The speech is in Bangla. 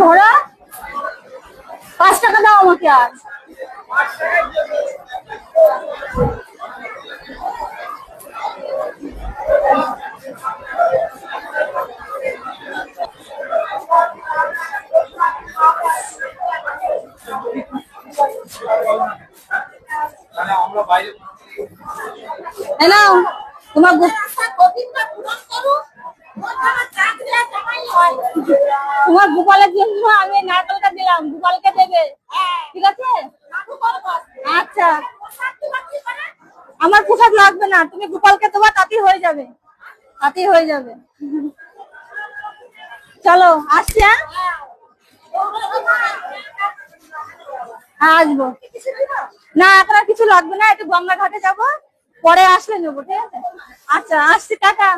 ভরা 5 টাকা দাও আমাকে। আর তোমার তোমার গোপালের জন্য আমি নারকেলটা দিলাম, গোপালকে দেবে, ঠিক আছে? আচ্ছা, আমার পোশাক লাগবে না, তুমি গোপালকে দেবা, তাতেই হয়ে যাবে, তাতেই হয়ে যাবে। চলো আসছি। আসবো না, এখন আর কিছু লাগবে না, একটু গঙ্গা ঘাটে যাবো, পরে আসলে নেবো, ঠিক আছে? আচ্ছা আসছি, টাটা।